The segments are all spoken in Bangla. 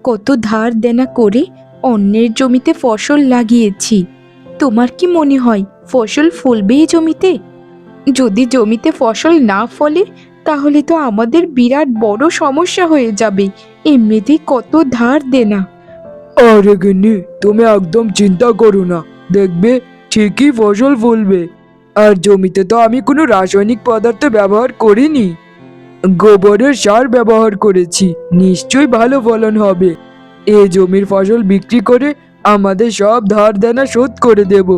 কত ধার দেনা করে অন্যের জমিতে ফসল লাগিয়েছি। তোমার কি মনে হয় ফসল ফলবে এই জমিতে? যদি জমিতে ফসল না ফলে তাহলে তো আমাদের বিরাট বড় সমস্যা হয়ে যাবে। এমনিতেই কত ধার দেনা। আরে গিন্নি, তুমি একদম চিন্তা করো না, দেখবে ঠিকই ফসল ফলবে। আর জমিতে তো আমি কোনো রাসায়নিক পদার্থ ব্যবহার করিনি, গোবরের সার ব্যবহার করেছি, নিশ্চয়ই ভালো ফলন হবে। এই জমির ফসল বিক্রি করে আমাদের সব ধার দেনা শোধ করে দেব।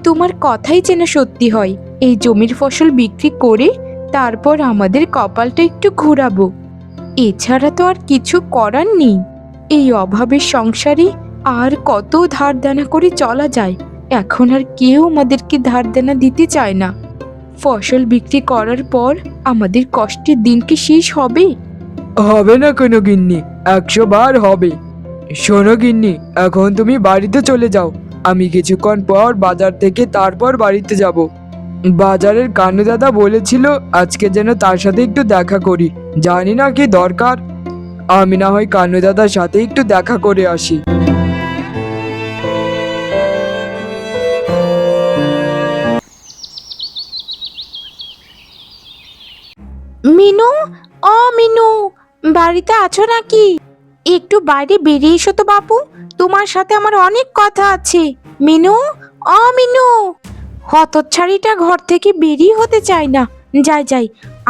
তোমার কথাই যেন সত্যি হয়। এই জমির ফসল বিক্রি করে তারপর আমাদের কপালটা একটু ঘোরাবো। এছাড়া তো আর কিছু করার নেই। এই অভাবের সংসারে আর কত ধার দেনা করে চলা যায়। এখন আর কেউ আমাদেরকে ধার দেনা দিতে চায় না। ফসল বিক্রি করার পর আমাদের কষ্টের দিন কি শেষ হবে? হবে না কোনো গিন্নি, 100 বার হবে। শোনো গিন্নি, এখন তুমি বাড়িতে চলে যাও। আমি কিছুক্ষণ পর বাজার থেকে তারপর বাড়িতে যাব। বাজারের কানু দাদা বলেছিল আজকে যেন তার সাথে একটু দেখা করি। জানি না কি দরকার, আমি না হয় কানু দাদার সাথে একটু দেখা করে আসি। মিনু, ও মিনু, বাড়িতে আছো নাকি? একটু বাইরে বেরিয়ে এসো তো বাপু, তোমার সাথে আমার অনেক কথা আছে। মিনু, ও মিনু। হতচ্ছাড়িটা ঘর থেকে বেরিয়ে হতে চায় না। যাই যাই,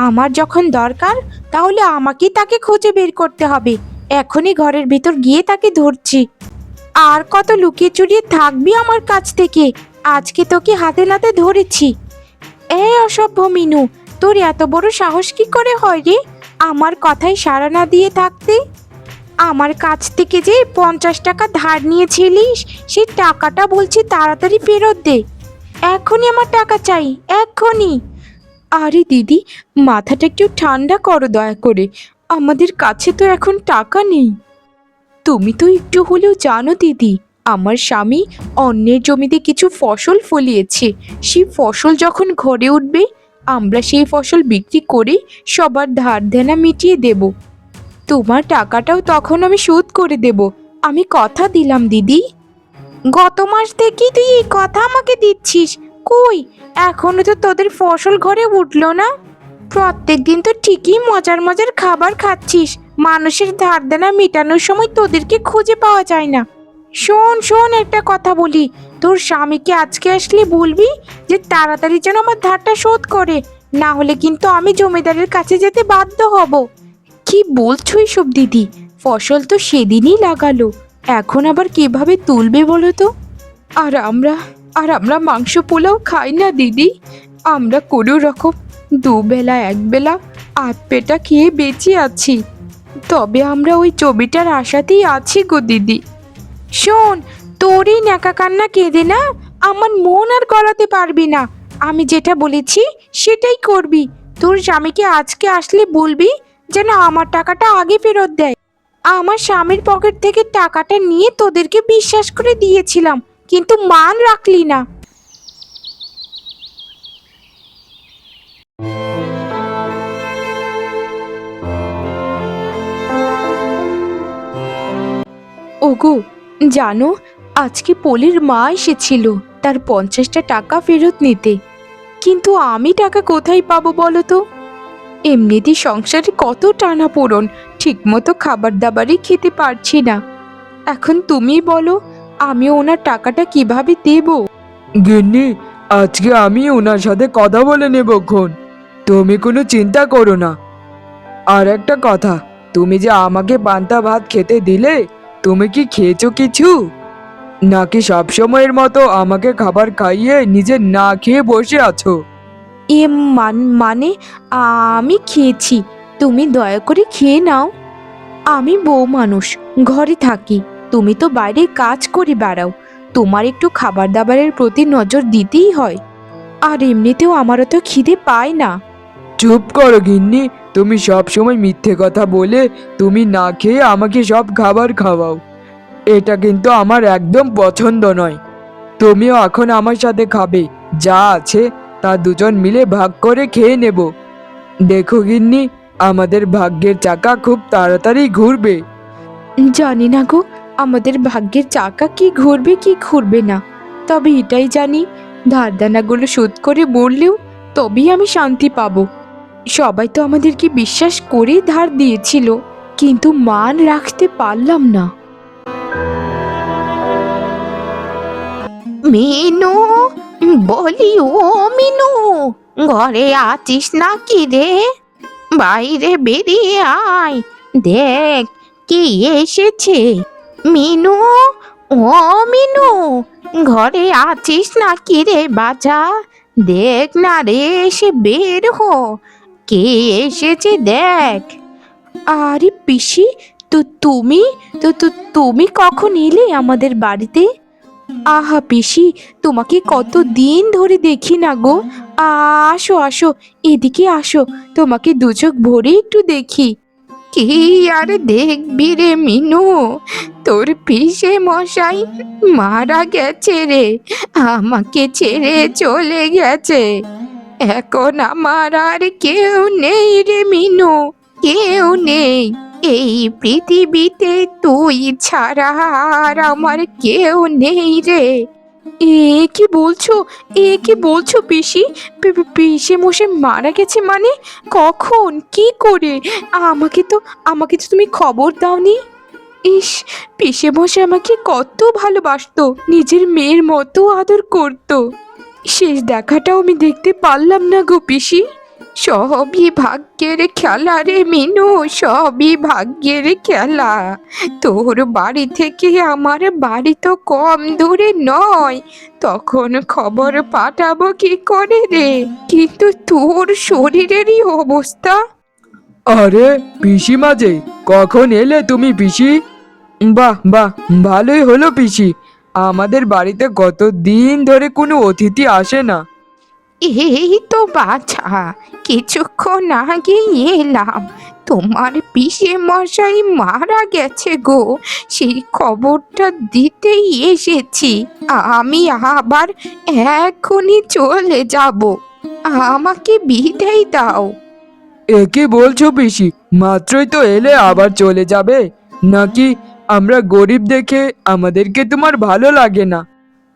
আমার যখন দরকার তাহলে আমাকেই তাকে খুঁজে বের করতে হবে। এখনই ঘরের ভিতর গিয়ে তাকে ধরছি। আর কত লুকিয়ে চুরিয়ে থাকবি আমার কাছ থেকে? আজকে তোকে হাতে নাতে ধরেছি। এই অসভ্য মিনু, তোর এত বড় সাহস কি করে হয় রে আমার কথায় সাড়া না দিয়ে থাকতে? আমার কাছ থেকে যে 50 টাকা ধার নিয়েছিলিস, সেই টাকাটা বলছি তাড়াতাড়ি ফেরত দে। এখনই আমার টাকা চাই, এক্ষুনি। আরে দিদি, মাথাটা একটু ঠান্ডা করো দয়া করে। আমাদের কাছে তো এখন টাকা নেই। তুমি তো একটু হলেও জানো দিদি, আমার স্বামী অন্যের জমিতে কিছু ফসল ফলিয়েছে। সেই ফসল যখন ঘরে উঠবে, আমরা সেই ফসল বিক্রি করে সবার ধার দেনা মিটিয়ে দেব। তোমার টাকাটাও তখন আমি শোধ করে দেব। আমি কথা দিলাম দিদি। গত মাস থেকেই তুই এই কথা আমাকে দিচ্ছিস। কই, এখনো তো তোদের ফসল ঘরে উঠলো না। প্রত্যেক দিন তো ঠিকই মজার মজার খাবার খাচ্ছিস, মানুষের ধার দেনা মেটানোর সময় তোদেরকে খুঁজে পাওয়া যায় না। শোন শোন, একটা কথা বলি, তোর স্বামীকে আজকে আসলে বলবি যে তাড়াতাড়ি যেন আমার ধারটা শোধ করে, না হলে কিন্তু আমি জমিদারের কাছে যেতে বাধ্য হব। কি বলছো এসব দিদি? ফসল তো সেদিনই লাগালো, এখন আবার কিভাবে তুলবে বলো তো? আর আমরা মাংস পোলাও খাই না দিদি। আমরা কোনো রকম দুবেলা একবেলা আধ পেটা খেয়ে বেঁচে আছি। তবে আমরা ওই জমিটার আশাতেই আছি গো দিদি। শোন, তোর এই ন্যাকা কান্না কেঁদে না আমার মন আর গলাতে পারবি না। আমি যেটা বলেছি সেটাই করবি। তোর স্বামীকে আজকে আসলে বলবি যেন আমার টাকাটা আগে ফেরত দেয়। আমার স্বামীর পকেট থেকে টাকাটা নিয়ে তোদেরকে বিশ্বাস করে দিয়েছিলাম, কিন্তু মান রাখলি না। ওগো, জানো, আজকে পলির মা এসেছিল তার 50টা টাকা ফেরত নিতে। কিন্তু আমি টাকা কোথায় পাবো বলো তো? এমনিতেই সংসারে কত টানাপোড়েন, ঠিকমতো খাবার দাবারই খেতে পারছি না। এখন তুমি বলো, আমি ওনার টাকাটা কিভাবে দেব? গিন্নি, আজকে আমি ওনার সাথে কথা বলে নেবক্ষণ, তুমি কোনো চিন্তা করো না। আর একটা কথা, তুমি যে আমাকে পান্তা ভাত খেতে দিলে, তুমি কি খেয়েছো কিছু, নাকি সবসময়ের মতো আমাকে খাবার খাইয়ে নিজে না খেয়ে বসে আছো? এ মানে আমি খেয়েছি, তুমি দয়া করে খেয়ে নাও। আমি বউ মানুষ, ঘরে থাকি, তুমি তো বাইরে কাজ করে বেড়াও, তোমার একটু খাবার দাবারের প্রতি নজর দিতেই হয়। আর এমনিতেও আমারও তো খিদে পায় না। চুপ করো গিন্নি, তুমি সব সময় মিথ্যে কথা বলে তুমি না খেয়ে আমাকে সব খাবার খাওয়াও। এটা কিন্তু আমার একদম পছন্দ নয়। তুমিও এখন আমার সাথে খাবে, যা আছে তা দুজন মিলে ভাগ করে খেয়ে নেব। দেখো গিন্নি, আমাদের ভাগ্যের চাকা খুব তাড়াতাড়ি ঘুরবে। জানি না গো, আমাদের ভাগ্যের চাকা কি ঘুরবে কি ঘুরবে না। তবে এটাই জানি, ধারদানাগুলো শোধ করে মরলেও তবেই আমি শান্তি পাবো। সবাই তো আমাদেরকে বিশ্বাস করে ধার দিয়েছিল, কিন্তু মান রাখতে পারলাম না। মিনু, বলি ও মিনু, ঘরে আছিস নাকি রে? বাইরে বেরিয়ে আয়, দেখ কে এসেছে। মিনু, ও মিনু, ঘরে আছিস নাকি রে বাছা? দেখ না রে, এসে বের হো, কে এসেছে দেখ। আরে পিসি, তুমি তুমি কখন এলে আমাদের বাড়িতে? আহা পিসি, তোমাকে কতদিন ধরে দেখি না গো। আসো আসো, এদিকে আসো, তোমাকে দু চোখ ভরে একটু দেখি। কি আর দেখবি রে মিনু, তোর পিসে মশাই মারা গেছে রে, আমাকে ছেড়ে চলে গেছে। এখন আমার আর কেউ নেই রে মিনু, কেউ নেই। এই পৃথিবীতে তুই ছাড়া আর আমার কেউ নেই রে। এ কি বলছো, এ কি বলছো পিসি? পিসে মশাই মারা গেছে মানে? কখন, কি করে? আমাকে তো তুমি খবর দাওনি। ইস, পিসে মশাই আমাকে কত ভালোবাসতো, নিজের মেয়ের মতো আদর করতো। শেষ দেখাটাও আমি দেখতে পারলাম না গো পিসি। সবই ভাগ্যের খেলা রে মিনু, সবই ভাগ্যের খেলা। তোর বাড়ি থেকে আমার বাড়ি তো কম দূরে নয়, তখন খবর পাঠাবো কি করে রে? কিন্তু তোর শরীরেরই অবস্থা। আরে পিসিমা যে, কখন এলে তুমি পিসি? বাহ বাহ, ভালোই হলো পিসি। আমাদের বাড়িতে কতদিন ধরে কোনো অতিথি আসে না। এই তো বাছা, কিছুক্ষণ আগে এলাম। তোমার পিসে মশাই মারা গেছে গো, সেই খবরটা দিতেই এসেছি। আমি আবার এখনই চলে যাব, আমাকে বিদায় দাও। এ কি বলছো পিসি? মাত্রই তো এলে আবার চলে যাবে? নাকি আমরা গরিব দেখে আমাদেরকে তোমার ভালো লাগে না?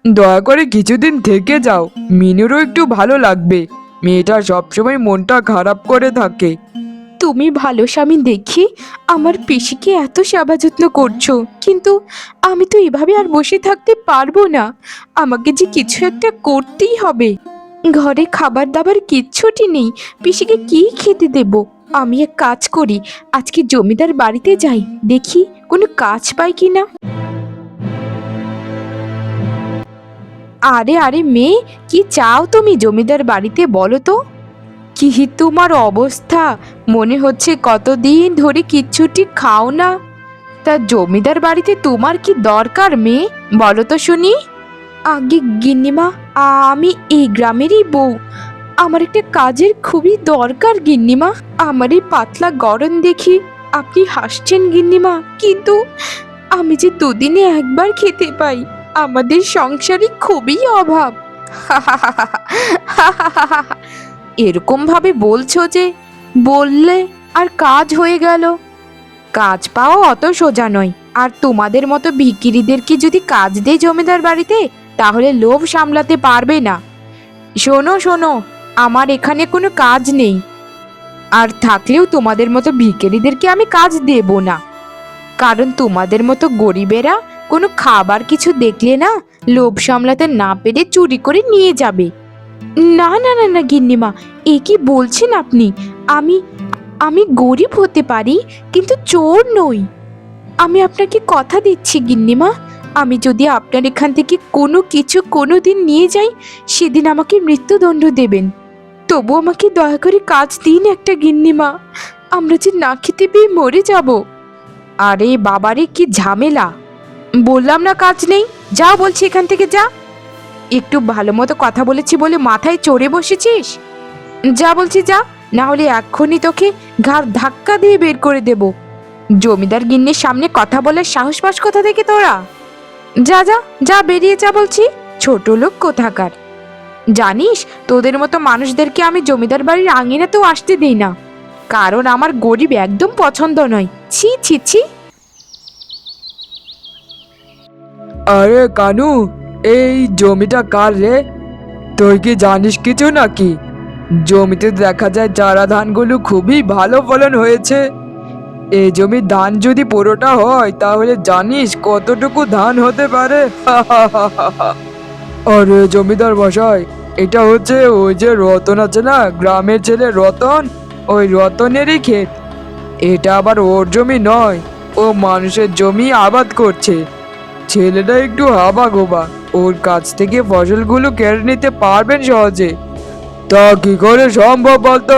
দয়া করে কিছুদিন থেকে যাও, মিনুরও একটু ভালো লাগবে। মেয়েটা সবসময় মনটা খারাপ করে থাকে। তুমি ভালো স্বামী দেখি আমার পিসিকে এত সেবা যত্ন করছো, কিন্তু আমি তো এভাবে আর বসে থাকতে পারবো না। আমাকে যে কিছু একটা করতেই হবে। ঘরে খাবার দাবার কিচ্ছুটি নেই, পিসিকে কি খেতে দেব? আমি এক কাজ করি, আজকে জমিদার বাড়িতে যাই, দেখি কোনো কাজ পাই কিনা। আরে আরে মেয়ে, কি চাও তুমি জমিদার বাড়িতে, বলো তো? কি তোমার অবস্থা, মনে হচ্ছে কতদিন ধরে কিচ্ছুটি খাও না। তা জমিদার বাড়িতে তোমার কি দরকার মেয়ে, বলো তো শুনি। আগে গিন্নিমা, আমি এই গ্রামেরই বউ, আমার একটা কাজের খুবই দরকার গিন্নিমা। আমার এই পাতলা গরম দেখি আপনি হাসছেন গিন্নিমা, কিন্তু আমি যে দুদিনে একবার খেতে পাই, আমাদের সংসারে খুবই অভাব। এরকম ভাবে বলছো যে, বললে আর কাজ হয়ে গেল? কাজ পাওয়া অত সোজা নয়, আর তোমাদের মতো ভিখিরিদেরকে যদি কাজ দেয় জমিদার বাড়িতে, তাহলে লোভ সামলাতে পারবে না। শোনো শোনো, আমার এখানে কোনো কাজ নেই, আর থাকলেও তোমাদের মতো ভিখিরিদেরকে আমি কাজ দেব না। কারণ তোমাদের মতো গরিবেরা কোনো খাবার কিছু দেখলে না, লোভ সামলাতে না পেরে চুরি করে নিয়ে যাবে। না না না না গিন্নিমা, এ কি বলছেন আপনি? আমি আমি গরিব হতে পারি, কিন্তু চোর নই। আমি আপনাকে কথা দিচ্ছি গিন্নিমা, আমি যদি আপনার এখান থেকে কোনো কিছু কোনোদিন নিয়ে যাই, সেদিন আমাকে মৃত্যুদণ্ড দেবেন। তবু আমাকে দয়া করে কাজ দিন একটা গিন্নিমা, আমরা যে না খেতে পেয়ে মরে যাব। আরে বাবারে, কি ঝামেলা! বললাম না কাজ নেই, যা বলছি এখান থেকে যা। একটু ভালো মতো কথা বলেছি বলে মাথায় চড়ে বসেছিস? যা বলছি যা, না হলে এক্ষুনি তোকে ঘাড় ধাক্কা দিয়ে বের করে দেব। জমিদার গিন্নির সামনে কথা বলার সাহস পাস কোথা থেকে তোরা? যা যা যা, বেরিয়ে যা বলছি, ছোট লোক কোথাকার। জানিস, তোদের মতো মানুষদেরকে আমি জমিদার বাড়ির আঙিনাতেও আসতে দিই না, কারণ আমার গরিব একদম পছন্দ নয়। ছি ছি ছি। আরে কানু, এই জমিটা কার রে? তুই কি জানিস কিছু নাকি? জমিতে দেখা যায় চারা ধানগুলো খুবই ভালো ফলন হয়েছে। এই জমির ধান যদি পুরোটা হয় তাহলে জানিস কতটুকু ধান হতে পারে? আরে জমিদার মশাই, এটা হচ্ছে ওই যে রতন আছে না, গ্রামের ছেলে রতন, ওই রতনেরই ক্ষেত। এটা আবার ওর জমি নয়, ও মানুষের জমি আবাদ করছে। ছেলেটা একটু হাবা গোবা, ওর কাছ থেকে ফসলগুলো কেড়ে নিতে পারবেন সহজে? তা কি করে সম্ভব বলতো?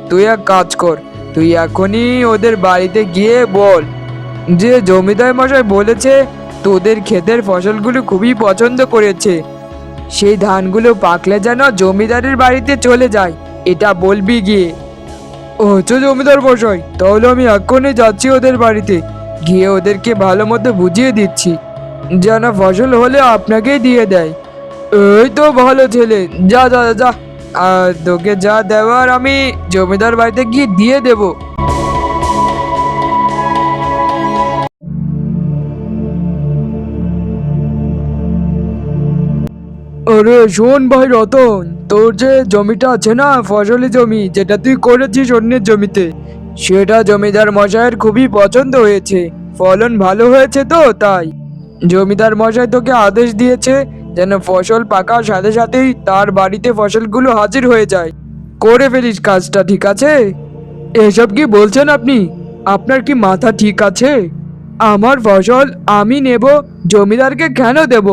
তুই এক কাজ কর, তুই এখনই ওদের বাড়িতে গিয়ে বল যে জমিদার মশাই বলেছে তোদের ক্ষেতের ফসলগুলো খুবই পছন্দ করেছে, সেই ধানগুলো পাকলে যেন জমিদারের বাড়িতে চলে যায়, এটা বলবি গিয়ে। আচ্ছা জমিদার মশাই, তাহলে আমি এক্ষুনি যাচ্ছি ওদের বাড়িতে, গিয়ে ওদেরকে ভালো মতো বুঝিয়ে দিচ্ছি যেন ফসল হলে আপনাকেই দিয়ে দেয়। এই তো ভালো ছেলে, যা যা যা, আর তোকে যা দেওয়ার আমি জমিদার বাড়িতে গিয়ে দিয়ে দেব। আরে শোন ভাই রতন, তোর যে জমিটা আছে না, ফসলি জমি যেটা তুই করেছিস অন্যের জমিতে, সেটা জমিদার মশাইয়ের খুবই পছন্দ হয়েছে, ফলন ভালো হয়েছে, তো তাই জমিদার মশাই তোকে আদেশ দিয়েছে যেন ফসল পাকার সাথে সাথেই তার বাড়িতে ফসলগুলো হাজির হয়ে যায়। করে ফেলিস কাজটা, ঠিক আছে? এসব কি বলছেন আপনি? আপনার কি মাথা ঠিক আছে? আমার ফসল আমি নেব, জমিদারকে কেন দেব?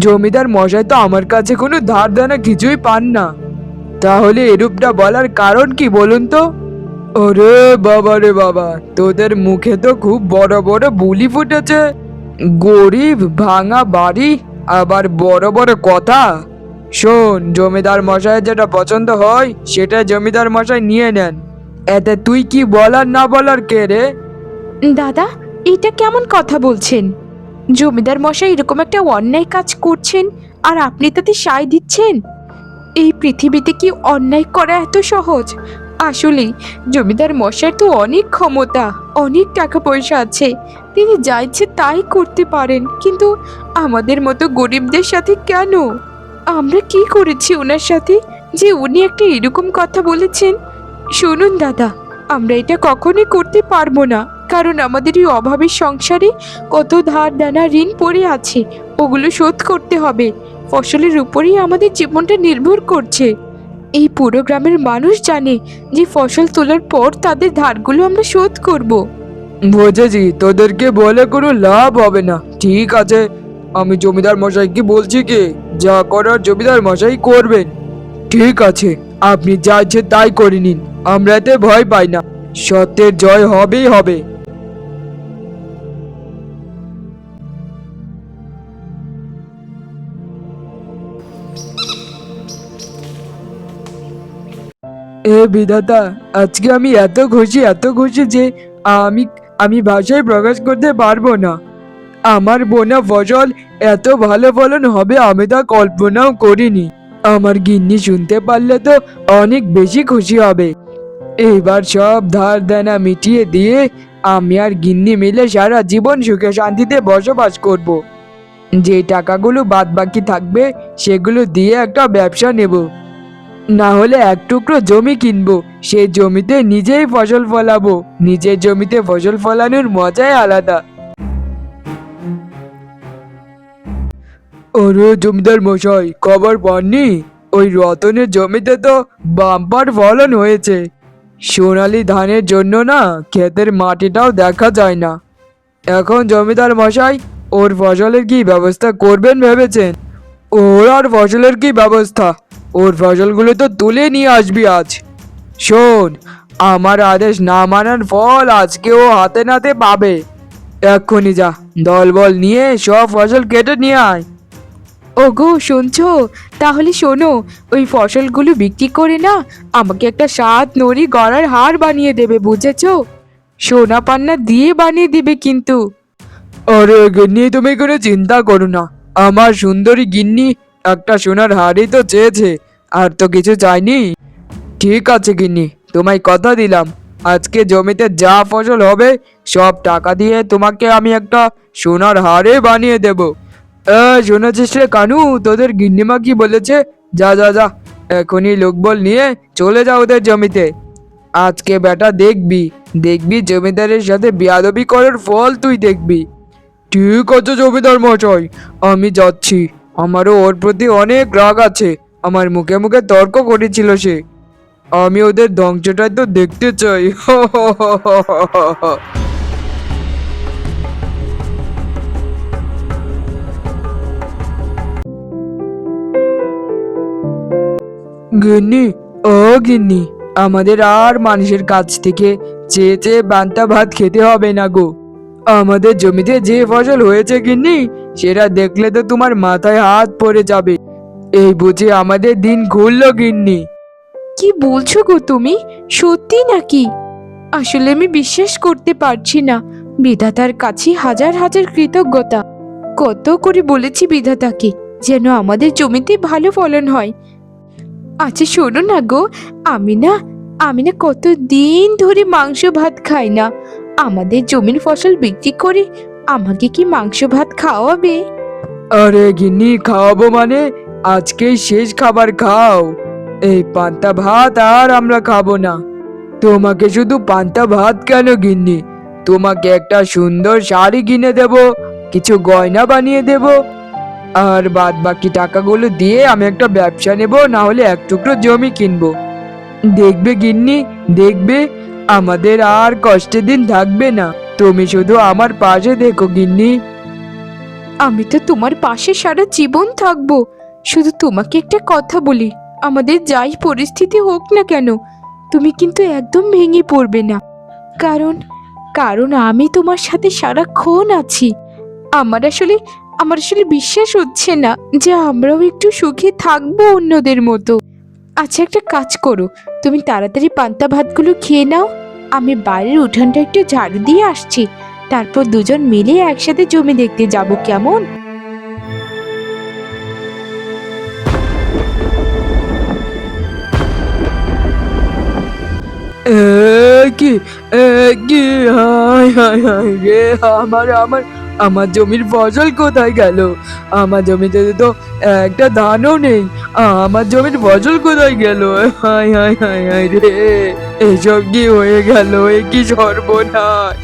জমিদার মশাই তো আমার কাছে কোনো ধার দেনা কিছুই পান না। তাহলে এরূপটা বলার কারণ কি বলুন তো? ওরে বাবা রে বাবা, তোদের মুখে তো খুব বড় বড় বুলি ফুটেছে। গরিব, ভাঙা বাড়ি, আবার বড় বড় কথা। শোন, জমিদার মশাইয়ের যেটা পছন্দ হয় সেটা জমিদার মশাই নিয়ে নেন, এতে তুই কি বলার না বলার কে রে? দাদা, এটা কেমন কথা বলছেন? জমিদার মশাই এরকম একটা অন্যায় কাজ করছেন আর আপনি তাতে সায় দিচ্ছেন? এই পৃথিবীতে কি অন্যায় করা এত সহজ? আসলেই জমিদার মশাইয়ের তো অনেক ক্ষমতা, অনেক টাকা পয়সা আছে, তিনি যা ইচ্ছে তাই করতে পারেন, কিন্তু আমাদের মতো গরিবদের সাথে কেন? আমরা কি করেছি ওনার সাথে যে উনি একটা এরকম কথা বলেছেন? শুনুন দাদা, আমরা এটা কখনোই করতে পারবো না, কারণ আমাদের এই অভাবের সংসারে কত ধার দেনা ঋণ পড়ে আছে, ওগুলো শোধ করতে হবে। ফসলের উপরেই আমাদের জীবনটা নির্ভর করছে। এই পুরো গ্রামের মানুষ জানে যে ফসল তোলার পর তাদের ধারগুলো আমরা শোধ করব। বুঝেছি, তোদেরকে বলে কোনো লাভ হবে না, ঠিক আছে? আমি জমিদার মশাইকে বলছি কি, যা করার জমিদার মশাই করবেন। ঠিক আছে, আপনি যা ইচ্ছে তাই করে নিন, আমরা এতে ভয় পাই না, সত্যের জয় হবেই হবে। এ বিধাতা, আজকে আমি এত খুশি, এত খুশি যে আমি আমি ভাষায় প্রকাশ করতে পারবো না। আমার বোনা ফসল এত ভালো ফলন হবে আমি তা কল্পনাও করিনি। আমার গিন্নি শুনতে পারলে তো অনেক বেশি খুশি হবে। এইবার সব ধার দেনা মিটিয়ে দিয়ে আমি আর গিন্নি মিলে সারা জীবন সুখে শান্তিতে বসবাস করব। যে টাকাগুলো বাদ বাকি থাকবে সেগুলো দিয়ে একটা ব্যবসা নেব, না হলে এক টুকরো জমি কিনবো, সেই জমিতে নিজেই ফসল ফলাবো। নিজের জমিতে ফসল ফলানোর মজাই আলাদা। ওরে জমিদার মশাই, খবর পাননি? ওই রতনের জমিতে তো বাম্পার ফলন হয়েছে। সোনালি ধানের জন্য না ক্ষেতের মাটিটাও দেখা যায় না। এখন জমিদার মশাই ওর ফসলের কি ব্যবস্থা করবেন ভেবেছেন? ওর আর ফসলের কি ব্যবস্থা, ওর ফসলগুলো তো তুলে নিয়ে আসবি আজ। শোন, আমার আদেশ না মানার ফল আজকে ও হাতে নাতে পাবে। এক্ষুনি যা, দলবল নিয়ে সব ফসল কেটে নিয়ে আয়। ওগো শুনছো? তাহলে শোনো, ওই ফসলগুলো বিক্রি করে না আমাকে একটা 7 নড়ি গড়ার হার বানিয়ে দেবে, বুঝেছো? সোনা পান্না দিয়ে বানিয়ে দিবে কিন্তু। আরে গিন্নি, তুমি কোনো চিন্তা করো না, আমার সুন্দরী গিন্নি একটা সোনার হাড়ি তো চেয়েছে, আর তো কিছু চাইনি। ঠিক আছে গিন্নি, তোমায় কথা দিলাম, আজকে জমিতে যা ফসল হবে সব টাকা দিয়ে তোমাকে আমি একটা সোনার হাড়ে বানিয়ে দেব। শোনাছিস রে কানু, তোদের গিন্নিমা কি বলেছে? যা যা যা, এখনই লোকবল নিয়ে চলে যা ওদের জমিতে। আজকে বেটা দেখবি, দেখবি জমিদারের সাথে বেয়াদবি করার ফল তুই দেখবি। ঠিক আছে জমিদার মশাই, আমি যাচ্ছি। আমারও ওর প্রতি অনেক রাগ আছে, আমার মুখে মুখে তর্ক করেছিল সে। আমি ওদের ধ্বংসটাই তো দেখতে চাই। গিন্নি, ও গিন্নি, আমাদের আর মানুষের কাছ থেকে চেয়ে চেয়ে পান্তা ভাত খেতে হবে না গো। আমাদের জমিতে যে ফসল হয়েছে গিন্নি, সেটা দেখলে তো তোমার মাথায় হাত পড়ে যাবে। এই বুঝে আমাদের দিন ঘুরলো গিন্নি। কি বলছো গো তুমি? সত্যি নাকি? আসলে আমি বিশ্বাস করতে পারছি না। বিধাতার কাছে হাজার হাজার কৃতজ্ঞতা। কত করে বলেছি বিধাতাকে যেন আমাদের জমিতে ভালো ফলন হয়। আচ্ছা শোনো না গো, আমি না কতদিন ধরে মাংস ভাত খাই না। আমাদের জমির ফসল বিক্রি করে আমাকে কি মাংস ভাত খাওয়াবে? আরে গিন্নি, খাওয়াবো মানে আজকেই শেষ খাবার খাও। এই পান্তা ভাত আর আমরা খাবো না। তোমাকে শুধু পান্তা ভাত কেন গিন্নি, তোমাকে একটা সুন্দর শাড়ি কিনে দেব, কিছু গয়না বানিয়ে দেব, আর বাদ বাকি টাকাগুলো দিয়ে আমি একটা ব্যবসা নেব, না হলে এক টুকরো জমি কিনবো। দেখবে গিন্নি, দেখবে আমাদের আর কষ্টের দিন থাকবে না। তুমি শুধু আমার পাশে দেখো গিন্নি। আমি তো তোমার পাশে সারা জীবন থাকবো। শুধু তোমাকে একটা কথা বলি, আমাদের যাই পরিস্থিতি হোক না কেন, তুমি কিন্তু একদম ভেঙে পড়বে না। কারণ কারণ আমি তোমার সাথে সারাক্ষণ আছি। আমার আসলে বিশ্বাস হচ্ছে না যে আমরাও একটু সুখে থাকবো অন্যদের মতো। আচ্ছা একটা কাজ করো, তুমি তাড়াতাড়ি পান্তা ভাতগুলো খেয়ে নাও। আমি বাড়ির উঠানটা একটু ঝাড়ু দিয়ে আসছি, তারপর দুজন মিলে একসাথে জমি দেখতে যাব, কেমন? কি কি, হায় হায় হায় রে, আমার আমার আমার জমির ফসল কোথায় গেল? আমার জমিতে তো একটা ধানও নেই। আমার জমির ফসল কোথায় গেল? হায় হায় হায় হায় রে, এসব কি হয়ে গেল? এ কি সর্বনাশ!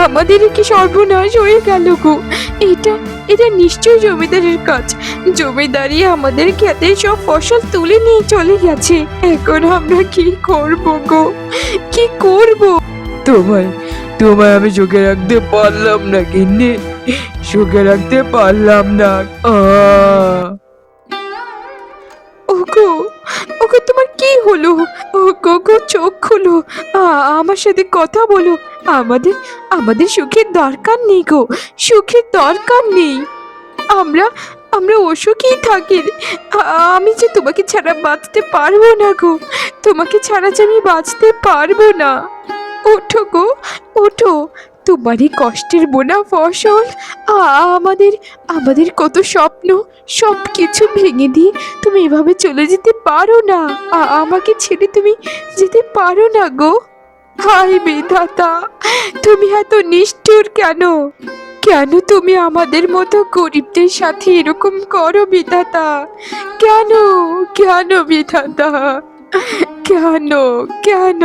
আমাদের কি সর্বনাশ হয়ে গেল গো! এটা এটা নিশ্চয়ই জমিদারের কাজ। জমিদারি আমাদের ক্ষেতের সব ফসল তুলে নিয়ে চলে গেছে। এখন আমরা কি করব গো, কি করব? তোমায় তোমায় আমি সুখে রাখতে পারলাম না গিন্নি, সুখে রাখতে পারলাম না। ওগো, ওগো তোমার কি হলো? ওগো গো চোখ খুলো, আমার সাথে কথা বলো। আমাদের আমাদের সুখের দরকার নেই গো, সুখের দরকার নেই। আমরা আমরা অসুখেই থাকি। আমি যে তোমাকে ছাড়া বাঁচতে পারবো না গো, তোমাকে ছাড়া যে আমি বাঁচতে পারবো না। ওঠো গো, ওঠো। তোমারই কষ্টের বোনা ফসল, আমাদের আমাদের কত স্বপ্ন, সব কিছু ভেঙে দিয়ে তুমি এভাবে চলে যেতে পারো না। আমাকে ছেড়ে তুমি যেতে পারো না গো। হায় বিধাতা, তুমি এত নিষ্ঠুর কেন? কেন তুমি আমাদের মতো গরিবদের সাথে এরকম করো বিধাতা? কেন, কেন বিধাতা, কেন, কেন?